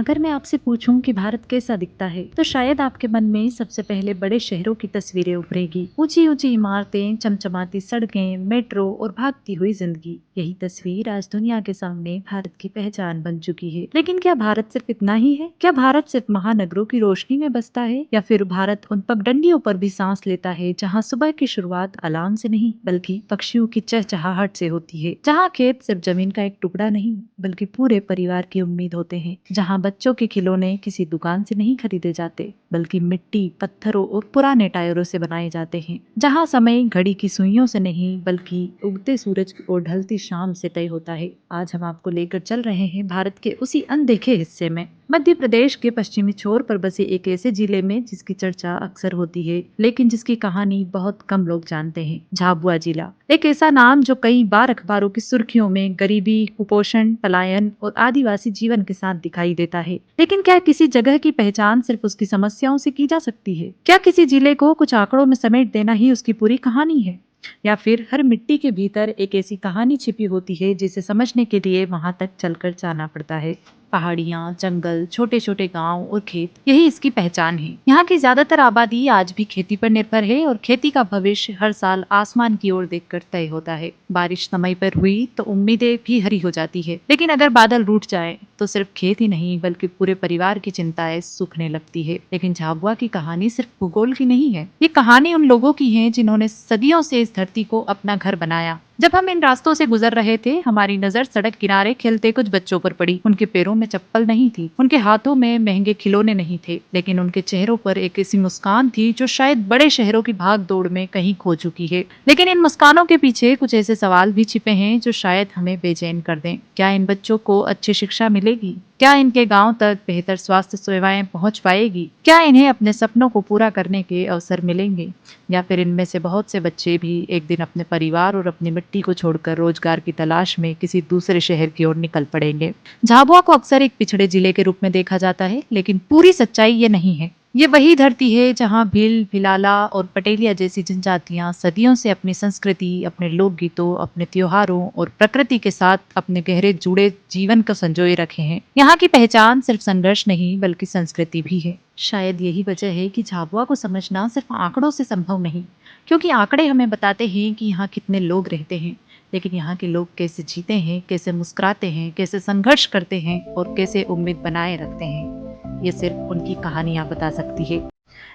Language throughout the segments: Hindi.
अगर मैं आपसे पूछूं कि भारत कैसा दिखता है तो शायद आपके मन में सबसे पहले बड़े शहरों की तस्वीरें उभरेगी। ऊंची ऊंची इमारतें, चमचमाती सड़कें, मेट्रो और भागती हुई जिंदगी। यही तस्वीर आज दुनिया के सामने भारत की पहचान बन चुकी है। लेकिन क्या भारत सिर्फ इतना ही है? क्या भारत सिर्फ महानगरों की रोशनी में बसता है, या फिर भारत उन पगडंडियों पर भी सांस लेता है जहाँ सुबह की शुरुआत अलार्म से नहीं बल्कि पक्षियों की चहचहाहट से होती है, जहाँ खेत सिर्फ जमीन का एक टुकड़ा नहीं बल्कि पूरे परिवार की उम्मीद होते हैं, जहाँ बच्चों के खिलौने किसी दुकान से नहीं खरीदे जाते बल्कि मिट्टी, पत्थरों और पुराने टायरों से बनाए जाते हैं, जहाँ समय घड़ी की सुइयों से नहीं बल्कि उगते सूरज और ढलती शाम से तय होता है। आज हम आपको लेकर चल रहे हैं भारत के उसी अनदेखे हिस्से में, मध्य प्रदेश के पश्चिमी छोर पर बसे एक ऐसे जिले में जिसकी चर्चा अक्सर होती है लेकिन जिसकी कहानी बहुत कम लोग जानते हैं। झाबुआ जिला, एक ऐसा नाम जो कई बार अखबारों की सुर्खियों में गरीबी, कुपोषण, पलायन और आदिवासी जीवन के साथ दिखाई देता है। लेकिन क्या किसी जगह की पहचान सिर्फ उसकी समस्याओं से की जा सकती है? क्या किसी जिले को कुछ आंकड़ों में समेट देना ही उसकी पूरी कहानी है, या फिर हर मिट्टी के भीतर एक ऐसी कहानी छिपी होती है जिसे समझने के लिए वहां तक चलकर जाना पड़ता है? पहाड़ियाँ, जंगल, छोटे छोटे गांव और खेत, यही इसकी पहचान है। यहाँ की ज्यादातर आबादी आज भी खेती पर निर्भर है और खेती का भविष्य हर साल आसमान की ओर देखकर तय होता है। बारिश समय पर हुई तो उम्मीदें भी हरी हो जाती है, लेकिन अगर बादल रूठ जाए तो सिर्फ खेत ही नहीं बल्कि पूरे परिवार की चिंताएं सूखने लगती है। लेकिन झाबुआ की कहानी सिर्फ भूगोल की नहीं है, ये कहानी उन लोगों की है जिन्होंने सदियों से इस धरती को अपना घर बनाया। जब हम इन रास्तों से गुजर रहे थे, हमारी नजर सड़क किनारे खेलते कुछ बच्चों पर पड़ी। उनके पैरों में चप्पल नहीं थी, उनके हाथों में महंगे खिलौने नहीं थे, लेकिन उनके चेहरों पर एक ऐसी मुस्कान थी जो शायद बड़े शहरों की भाग दौड़ में कहीं खो चुकी है। लेकिन इन मुस्कानों के पीछे कुछ ऐसे सवाल भी छिपे हैं जो शायद हमें बेचैन कर दें। क्या इन बच्चों को अच्छी शिक्षा मिलेगी? क्या इनके गांव तक बेहतर स्वास्थ्य सेवाएं पहुंच पाएगी? क्या इन्हें अपने सपनों को पूरा करने के अवसर मिलेंगे? या फिर इनमें से बहुत से बच्चे भी एक दिन अपने परिवार और अपनी मिट्टी को छोड़कर रोजगार की तलाश में किसी दूसरे शहर की ओर निकल पड़ेंगे? झाबुआ को अक्सर एक पिछड़े जिले के रूप में देखा जाता है, लेकिन पूरी सच्चाई ये नहीं है। ये वही धरती है जहाँ भील, भिलाला और पटेलिया जैसी जनजातियां सदियों से अपनी संस्कृति, अपने लोकगीतों, अपने त्योहारों और प्रकृति के साथ अपने गहरे जुड़े जीवन को संजोए रखे हैं। यहाँ की पहचान सिर्फ संघर्ष नहीं बल्कि संस्कृति भी है। शायद यही वजह है कि झाबुआ को समझना सिर्फ आंकड़ों से संभव नहीं, क्योंकि आंकड़े हमें बताते हैं कि यहाँ कितने लोग रहते हैं, लेकिन यहाँ के लोग कैसे जीते हैं, कैसे मुस्कुराते हैं, कैसे संघर्ष करते हैं और कैसे उम्मीद बनाए रखते हैं, ये सिर्फ उनकी कहानियां बता सकती है।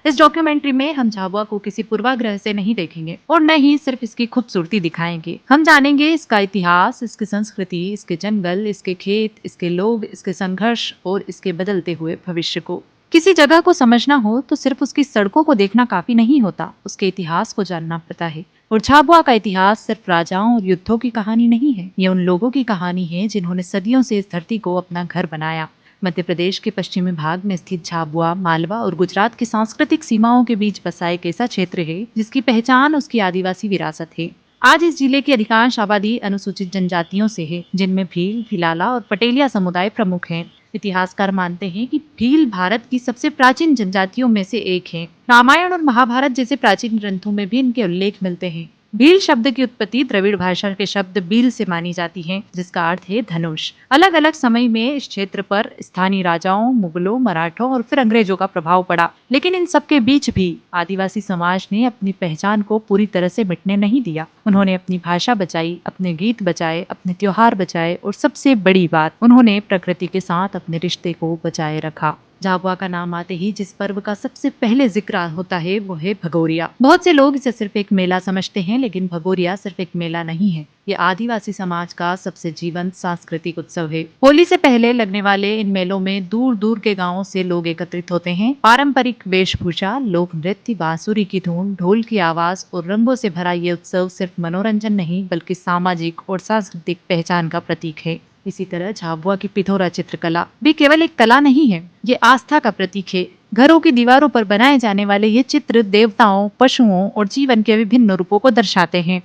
इस डॉक्यूमेंट्री में हम झाबुआ को किसी पूर्वाग्रह से नहीं देखेंगे और न ही सिर्फ इसकी खूबसूरती दिखाएंगे। हम जानेंगे इसका इतिहास, इसकी संस्कृति, इसके जंगल, इसके खेत, इसके लोग, इसके संघर्ष और इसके बदलते हुए भविष्य को। किसी जगह को समझना हो तो सिर्फ उसकी सड़कों को देखना काफी नहीं होता, उसके इतिहास को जानना पड़ता है। और झाबुआ का इतिहास सिर्फ राजाओं और युद्धों की कहानी नहीं है, ये उन लोगों की कहानी है जिन्होंने सदियों से इस धरती को अपना घर बनाया। मध्य प्रदेश के पश्चिमी भाग में स्थित झाबुआ, मालवा और गुजरात की सांस्कृतिक सीमाओं के बीच बसा एक ऐसा क्षेत्र है जिसकी पहचान उसकी आदिवासी विरासत है। आज इस जिले की अधिकांश आबादी अनुसूचित जनजातियों से है, जिनमें भील, भिलाला और पटेलिया समुदाय प्रमुख हैं। इतिहासकार मानते हैं कि भील भारत की सबसे प्राचीन जनजातियों में से एक है। रामायण और महाभारत जैसे प्राचीन ग्रंथों में भी इनके उल्लेख मिलते हैं। भील शब्द की उत्पत्ति द्रविड़ भाषा के शब्द बील से मानी जाती है, जिसका अर्थ है धनुष। अलग अलग समय में इस क्षेत्र पर स्थानीय राजाओं, मुगलों, मराठों और फिर अंग्रेजों का प्रभाव पड़ा, लेकिन इन सब के बीच भी आदिवासी समाज ने अपनी पहचान को पूरी तरह से मिटने नहीं दिया। उन्होंने अपनी भाषा बचाई, अपने गीत बचाए, अपने त्योहार बचाए और सबसे बड़ी बात, उन्होंने प्रकृति के साथ अपने रिश्ते को बचाए रखा। झाबुआ का नाम आते ही जिस पर्व का सबसे पहले जिक्र होता है वो है भगोरिया। बहुत से लोग इसे सिर्फ एक मेला समझते हैं, लेकिन भगोरिया सिर्फ एक मेला नहीं है, ये आदिवासी समाज का सबसे जीवंत सांस्कृतिक उत्सव है। होली से पहले लगने वाले इन मेलों में दूर दूर के गांवों से लोग एकत्रित होते हैं। पारंपरिक वेशभूषा, लोक नृत्य, बांसुरी की धुन, ढोल की आवाज और रंगों से भरा ये उत्सव सिर्फ मनोरंजन नहीं बल्कि सामाजिक और सांस्कृतिक पहचान का प्रतीक है। इसी तरह झाबुआ की पिथौरा चित्रकला भी केवल एक कला नहीं है, ये आस्था का प्रतीक है। घरों की दीवारों पर बनाए जाने वाले ये चित्र देवताओं, पशुओं और जीवन के विभिन्न रूपों को दर्शाते हैं।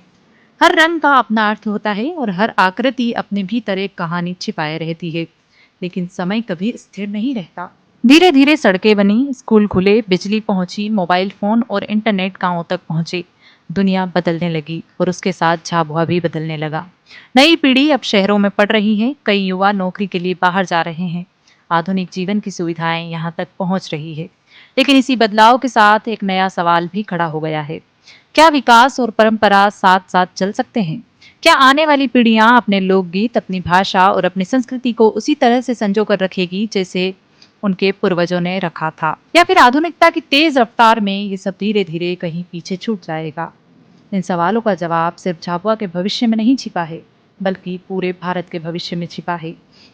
हर रंग का अपना अर्थ होता है और हर आकृति अपने भीतर एक कहानी छिपाए रहती है। लेकिन समय कभी स्थिर नहीं रहता। धीरे धीरे सड़कें बनी, स्कूल खुले, बिजली पहुंची, मोबाइल फोन और इंटरनेट गांवों तक पहुंचे। दुनिया बदलने लगी और उसके साथ झाबुआ भी बदलने लगा। नई पीढ़ी अब शहरों में पढ़ रही है, कई युवा नौकरी के लिए बाहर जा रहे हैं। आधुनिक जीवन की सुविधाएं यहाँ तक पहुँच रही है। लेकिन इसी बदलाव के साथ एक नया सवाल भी खड़ा हो गया है। क्या विकास और परंपरा साथ साथ चल सकते हैं? क्या आने वाली पीढ़ियां अपने लोकगीत, अपनी भाषा और अपनी संस्कृति को उसी तरह से संजो कर रखेगी जैसे उनके पूर्वजों ने रखा था? या फिर आधुनिकता की तेज रफ्तार में ये सब धीरे धीरे कहीं पीछे छूट जाएगा? इन सवालों का जवाब सिर्फ झाबुआ के भविष्य में नहीं छिपा है, बल्कि पूरे भारत के भविष्य में छिपा है।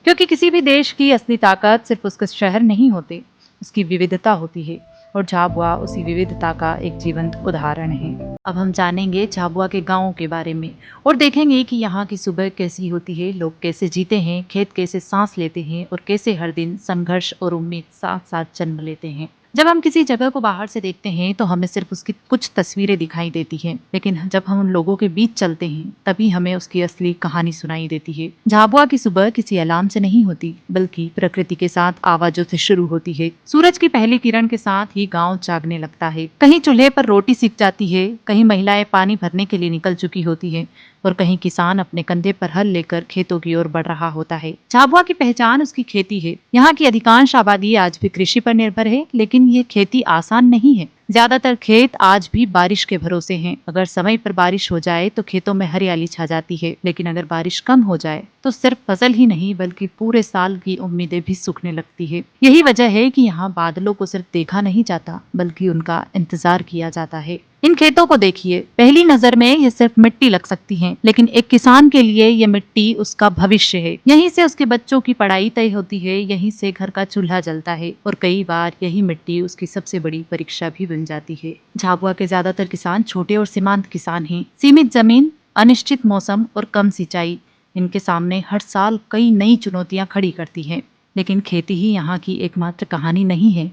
क्योंकि किसी भी देश की असली ताकत सिर्फ उसके शहर नहीं होते, उसकी विविधता होती है। और झाबुआ उसी विविधता का एक जीवंत उदाहरण है। अब हम जानेंगे झाबुआ के गांवों के बारे में और देखेंगे कि यहाँ की सुबह कैसी होती है, लोग कैसे जीते हैं, खेत कैसे सांस लेते हैं और कैसे हर दिन संघर्ष और उम्मीद साथ साथ जन्म लेते हैं। जब हम किसी जगह को बाहर से देखते हैं तो हमें सिर्फ उसकी कुछ तस्वीरें दिखाई देती हैं, लेकिन जब हम उन लोगों के बीच चलते हैं तभी हमें उसकी असली कहानी सुनाई देती है। झाबुआ की सुबह किसी अलार्म से नहीं होती, बल्कि प्रकृति के साथ आवाजों से शुरू होती है। सूरज की पहली किरण के साथ ही गांव जागने लगता है। कहीं चूल्हे पर रोटी सिक जाती है, कहीं महिलाएं पानी भरने के लिए निकल चुकी होती है और कहीं किसान अपने कंधे पर हल लेकर खेतों की ओर बढ़ रहा होता है। झाबुआ की पहचान उसकी खेती है। यहाँ की अधिकांश आबादी आज भी कृषि पर निर्भर है, लेकिन ये खेती आसान नहीं है। ज्यादातर खेत आज भी बारिश के भरोसे हैं। अगर समय पर बारिश हो जाए तो खेतों में हरियाली छा जाती है, लेकिन अगर बारिश कम हो जाए तो सिर्फ फसल ही नहीं बल्कि पूरे साल की उम्मीदें भी सूखने लगती है। यही वजह है कि यहाँ बादलों को सिर्फ देखा नहीं जाता, बल्कि उनका इंतजार किया जाता है। इन खेतों को देखिए, पहली नजर में ये सिर्फ मिट्टी लग सकती है, लेकिन एक किसान के लिए ये मिट्टी उसका भविष्य है। यहीं से उसके बच्चों की पढ़ाई तय होती है, यहीं से घर का चूल्हा जलता है और कई बार यही मिट्टी उसकी सबसे बड़ी परीक्षा भी बन जाती है। झाबुआ के ज्यादातर किसान छोटे और सीमांत किसान हैं। सीमित जमीन, अनिश्चित मौसम और कम सिंचाई इनके सामने हर साल कई नई चुनौतियां खड़ी करती हैं। लेकिन खेती ही यहाँ की एकमात्र कहानी नहीं है।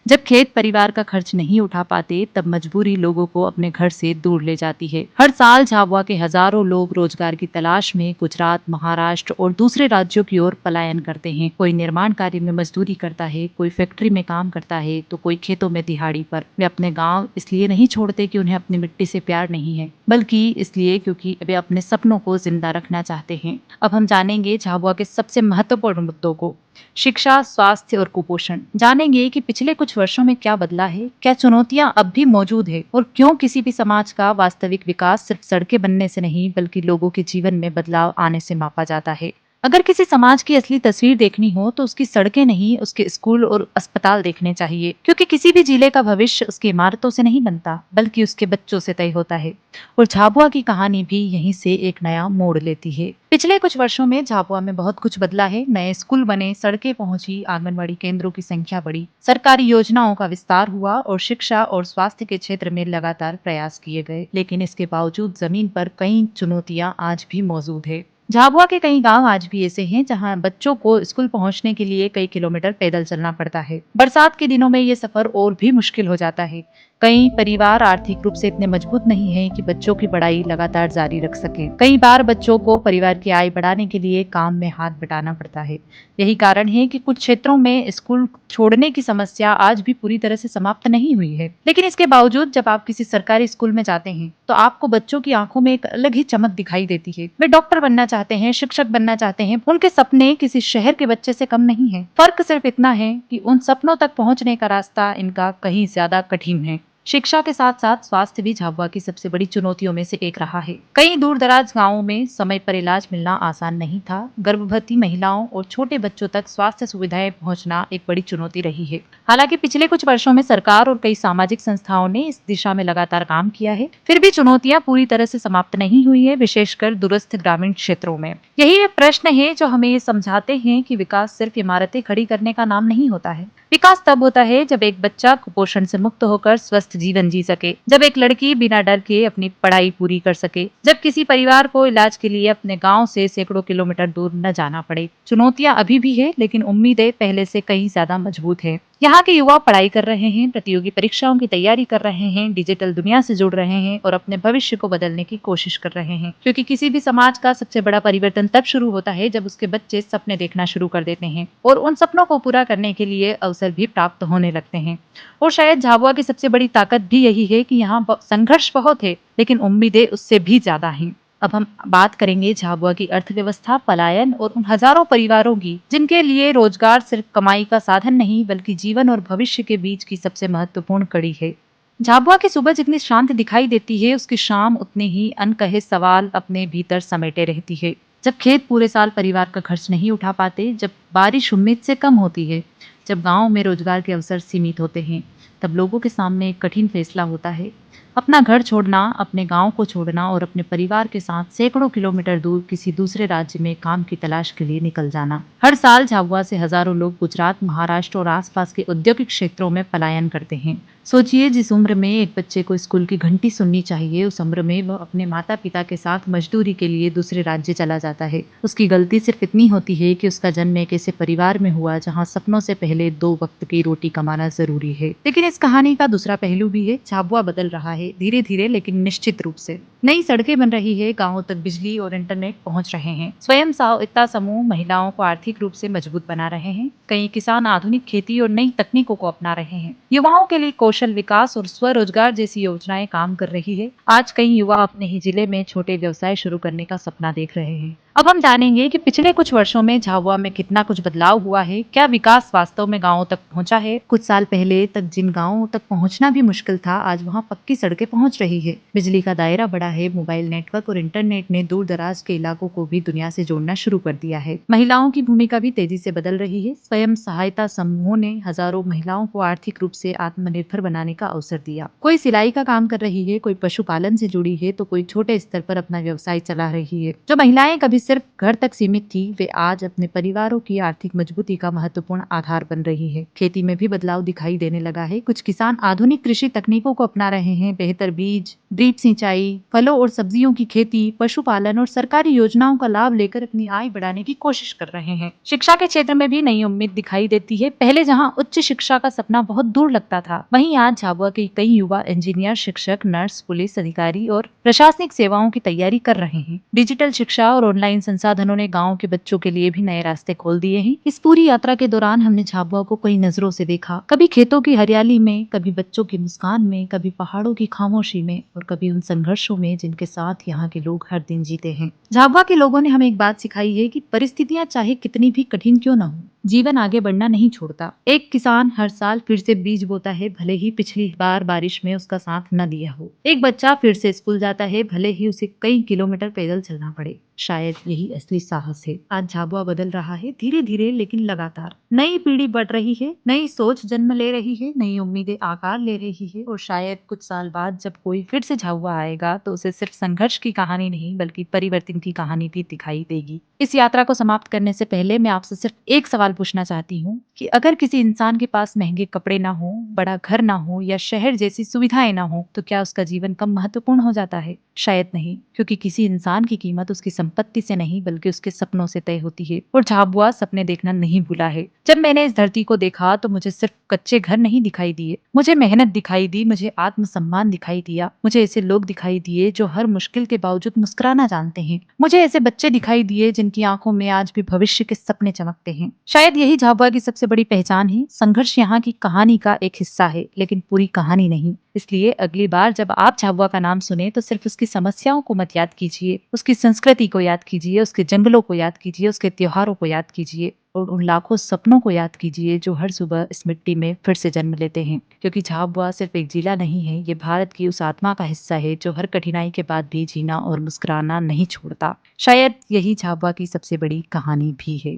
जब खेत परिवार का खर्च नहीं उठा पाते, तब मजबूरी लोगों को अपने घर से दूर ले जाती है। हर साल झाबुआ के हजारों लोग रोजगार की तलाश में गुजरात, महाराष्ट्र और दूसरे राज्यों की ओर पलायन करते हैं। कोई निर्माण कार्य में मजदूरी करता है, कोई फैक्ट्री में काम करता है, तो कोई खेतों में दिहाड़ी पर। वे अपने गाँव इसलिए नहीं छोड़ते कि उन्हें अपनी मिट्टी से प्यार नहीं है, बल्कि इसलिए क्योंकि वे अपने सपनों को जिंदा रखना चाहते हैं। अब हम जानेंगे झाबुआ के सबसे महत्वपूर्ण मुद्दों को, शिक्षा, स्वास्थ्य और कुपोषण। जानेंगे कि पिछले कुछ वर्षों में क्या बदला है, क्या चुनौतियां अब भी मौजूद है और क्यों किसी भी समाज का वास्तविक विकास सिर्फ सड़कें बनने से नहीं बल्कि लोगों के जीवन में बदलाव आने से मापा जाता है। अगर किसी समाज की असली तस्वीर देखनी हो तो उसकी सड़कें नहीं, उसके स्कूल और अस्पताल देखने चाहिए, क्योंकि किसी भी जिले का भविष्य उसकी इमारतों से नहीं बनता बल्कि उसके बच्चों से तय होता है। और झाबुआ की कहानी भी यहीं से एक नया मोड़ लेती है। पिछले कुछ वर्षों में झाबुआ में बहुत कुछ बदला है। नए स्कूल बने, सड़कें पहुंची, आंगनबाड़ी केंद्रों की संख्या बढ़ी, सरकारी योजनाओं का विस्तार हुआ और शिक्षा और स्वास्थ्य के क्षेत्र में लगातार प्रयास किए गए। लेकिन इसके बावजूद जमीन पर कई चुनौतियां आज भी मौजूद है। झाबुआ के कई गांव आज भी ऐसे हैं जहां बच्चों को स्कूल पहुंचने के लिए कई किलोमीटर पैदल चलना पड़ता है। बरसात के दिनों में ये सफर और भी मुश्किल हो जाता है। कई परिवार आर्थिक रूप से इतने मजबूत नहीं हैं कि बच्चों की पढ़ाई लगातार जारी रख सकें। कई बार बच्चों को परिवार की आय बढ़ाने के लिए काम में हाथ बटाना पड़ता है। यही कारण है कि कुछ क्षेत्रों में स्कूल छोड़ने की समस्या आज भी पूरी तरह से समाप्त नहीं हुई है। लेकिन इसके बावजूद जब आप किसी सरकारी स्कूल में जाते हैं तो आपको बच्चों की आंखों में एक अलग ही चमक दिखाई देती है। वे डॉक्टर बनना चाहते हैं, शिक्षक बनना चाहते हैं। उनके सपने किसी शहर के बच्चे से कम नहीं है। फर्क सिर्फ इतना है कि उन सपनों तक पहुंचने का रास्ता इनका कहीं ज्यादा कठिन है। शिक्षा के साथ साथ स्वास्थ्य भी झाबुआ की सबसे बड़ी चुनौतियों में से एक रहा है। कई दूर दराज गाँवों में समय पर इलाज मिलना आसान नहीं था। गर्भवती महिलाओं और छोटे बच्चों तक स्वास्थ्य सुविधाएं पहुंचना एक बड़ी चुनौती रही है। हालांकि पिछले कुछ वर्षों में सरकार और कई सामाजिक संस्थाओं ने इस दिशा में लगातार काम किया है, फिर भी चुनौतियां पूरी तरह से समाप्त नहीं हुई है, विशेषकर दूरस्थ ग्रामीण क्षेत्रों में। यही वे प्रश्न है जो हमें ये समझाते हैं कि विकास सिर्फ इमारतें खड़ी करने का नाम नहीं होता है। विकास तब होता है जब एक बच्चा कुपोषण से मुक्त होकर स्वस्थ जीवन जी सके, जब एक लड़की बिना डर के अपनी पढ़ाई पूरी कर सके, जब किसी परिवार को इलाज के लिए अपने गांव से सैकड़ों किलोमीटर दूर न जाना पड़े। चुनौतियां अभी भी है, लेकिन उम्मीदें पहले से कहीं ज्यादा मजबूत है। यहाँ के युवा पढ़ाई कर रहे हैं, प्रतियोगी परीक्षाओं की तैयारी कर रहे हैं, डिजिटल दुनिया से जुड़ रहे हैं और अपने भविष्य को बदलने की कोशिश कर रहे हैं। क्योंकि किसी भी समाज का सबसे बड़ा परिवर्तन तब शुरू होता है जब उसके बच्चे सपने देखना शुरू कर देते हैं और उन सपनों को पूरा करने के लिए अवसर भी प्राप्त होने लगते हैं। और शायद झाबुआ की सबसे बड़ी ताकत भी यही है कि यहाँ संघर्ष बहुत है, लेकिन उम्मीदें उससे भी ज्यादा हैं। अब हम बात करेंगे झाबुआ की अर्थव्यवस्था, पलायन और उन हजारों परिवारों की जिनके लिए रोजगार सिर्फ कमाई का साधन नहीं बल्कि जीवन और भविष्य के बीच की सबसे महत्वपूर्ण कड़ी है। झाबुआ की सुबह जितनी शांत दिखाई देती है, उसकी शाम उतने ही अनकहे सवाल अपने भीतर समेटे रहती है। जब खेत पूरे साल परिवार का खर्च नहीं उठा पाते, जब बारिश उम्मीद से कम होती है, जब गांव में रोजगार के अवसर सीमित होते हैं, तब लोगों के सामने एक कठिन फैसला होता है। अपना घर छोड़ना, अपने गांव को छोड़ना और अपने परिवार के साथ सैकड़ों किलोमीटर दूर किसी दूसरे राज्य में काम की तलाश के लिए निकल जाना। हर साल झाबुआ से हजारों लोग गुजरात, महाराष्ट्र और आसपास के औद्योगिक क्षेत्रों में पलायन करते हैं। सोचिए, जिस उम्र में एक बच्चे को स्कूल की घंटी सुननी चाहिए, उस उम्र में वह अपने माता पिता के साथ मजदूरी के लिए दूसरे राज्य चला जाता है। उसकी गलती सिर्फ इतनी होती है कि उसका जन्म एक ऐसे परिवार में हुआ जहाँ सपनों से पहले 2 वक्त की रोटी कमाना जरूरी है। लेकिन इस कहानी का दूसरा पहलू भी है। झाबुआ बदल रहा है, धीरे धीरे लेकिन निश्चित रूप से। नई सड़कें बन रही है, गाँवों तक बिजली और इंटरनेट पहुंच रहे हैं, स्वयं सहायता समूह महिलाओं को आर्थिक रूप से मजबूत बना रहे हैं, कई किसान आधुनिक खेती और नई तकनीकों को अपना रहे हैं, युवाओं के लिए कौशल विकास और स्वरोजगार जैसी योजनाएं काम कर रही है। आज कई युवा अपने ही जिले में छोटे व्यवसाय शुरू करने का सपना देख रहे हैं। अब हम जानेंगे कि पिछले कुछ वर्षों में झाबुआ में कितना कुछ बदलाव हुआ है, क्या विकास वास्तव में गांवों तक पहुंचा है। कुछ साल पहले तक जिन गांवों तक पहुंचना भी मुश्किल था, आज वहां पक्की सड़कें पहुंच रही है, बिजली का दायरा बढ़ा है, मोबाइल नेटवर्क और इंटरनेट ने दूर दराज के इलाकों को भी दुनिया से जोड़ना शुरू कर दिया है। महिलाओं की भूमिका भी तेजी से बदल रही है। स्वयं सहायता समूहों ने हजारों महिलाओं को आर्थिक रूप से आत्मनिर्भर बनाने का अवसर दिया। कोई सिलाई का काम कर रही है, कोई पशुपालन से जुड़ी है, तो कोई छोटे स्तर पर अपना व्यवसाय चला रही है। जो महिलाएं कभी सिर्फ घर तक सीमित थी, वे आज अपने परिवारों की आर्थिक मजबूती का महत्वपूर्ण आधार बन रही है। खेती में भी बदलाव दिखाई देने लगा है। कुछ किसान आधुनिक कृषि तकनीकों को अपना रहे हैं, बेहतर बीज, ड्रिप सिंचाई, फलों और सब्जियों की खेती, पशुपालन और सरकारी योजनाओं का लाभ लेकर अपनी आय बढ़ाने की कोशिश कर रहे हैं। शिक्षा के क्षेत्र में भी नई उम्मीद दिखाई देती है। पहले जहां उच्च शिक्षा का सपना बहुत दूर लगता था, वहीं आज झाबुआ के कई युवा इंजीनियर, शिक्षक, नर्स, पुलिस अधिकारी और प्रशासनिक सेवाओं की तैयारी कर रहे हैं। डिजिटल शिक्षा और ऑनलाइन संसाधनों ने गांव के बच्चों के लिए भी नए रास्ते खोल दिए हैं। इस पूरी यात्रा के दौरान हमने झाबुआ को कई नजरों से देखा, कभी खेतों की हरियाली में, कभी बच्चों की मुस्कान में, कभी पहाड़ों की खामोशी में और कभी उन संघर्षों में जिनके साथ यहाँ के लोग हर दिन जीते हैं। झाबुआ के लोगों ने हमें एक बात सिखाई है कि परिस्थितियां चाहे कितनी भी कठिन क्यों न हो, जीवन आगे बढ़ना नहीं छोड़ता। एक किसान हर साल फिर से बीज बोता है, भले ही पिछली बार बारिश में उसका साथ न दिया हो। एक बच्चा फिर से स्कूल जाता है, भले ही उसे कई किलोमीटर पैदल चलना पड़े। शायद यही असली साहस है। आज झाबुआ बदल रहा है, धीरे धीरे लेकिन लगातार। नई पीढ़ी बढ़ रही है, नई सोच जन्म ले रही है, नई उम्मीदें आकार ले रही है और शायद कुछ साल बाद जब कोई फिर से झाबुआ आएगा तो उसे सिर्फ संघर्ष की कहानी नहीं बल्कि परिवर्तन की कहानी भी दिखाई देगी। इस यात्रा को समाप्त करने से पहले मैं आपसे सिर्फ एक सवाल पूछना चाहती हूँ कि अगर किसी इंसान के पास महंगे कपड़े ना हो, बड़ा घर ना हो या शहर जैसी सुविधाएं ना हो, तो क्या उसका जीवन कम महत्वपूर्ण हो जाता है? शायद नहीं, क्योंकि किसी इंसान की कीमत उसकी संपत्ति से नहीं बल्कि उसके सपनों से तय होती है। और झाबुआ सपने देखना नहीं भूला है। जब मैंने इस धरती को देखा तो मुझे सिर्फ कच्चे घर नहीं दिखाई दिए, मुझे मेहनत दिखाई दी, मुझे आत्मसम्मान दिखाई दिया, मुझे ऐसे लोग दिखाई दिए जो हर मुश्किल के बावजूद मुस्कुराना जानते हैं, मुझे ऐसे बच्चे दिखाई दिए जिनकी आंखों में आज भी भविष्य के सपने चमकते हैं। शायद यही झाबुआ की सबसे बड़ी पहचान है। संघर्ष यहाँ की कहानी का एक हिस्सा है, लेकिन पूरी कहानी नहीं। इसलिए अगली बार जब आप झाबुआ का नाम सुने तो सिर्फ उसकी समस्याओं को मत याद कीजिए, उसकी संस्कृति को याद कीजिए, उसके जंगलों को याद कीजिए, उसके त्योहारों को याद कीजिए और उन लाखों सपनों को याद कीजिए जो हर सुबह इस मिट्टी में फिर से जन्म लेते हैं। क्योंकि झाबुआ सिर्फ एक जिला नहीं है, ये भारत की उस आत्मा का हिस्सा है जो हर कठिनाई के बाद भी जीना और मुस्कुराना नहीं छोड़ता। शायद यही झाबुआ की सबसे बड़ी कहानी भी है।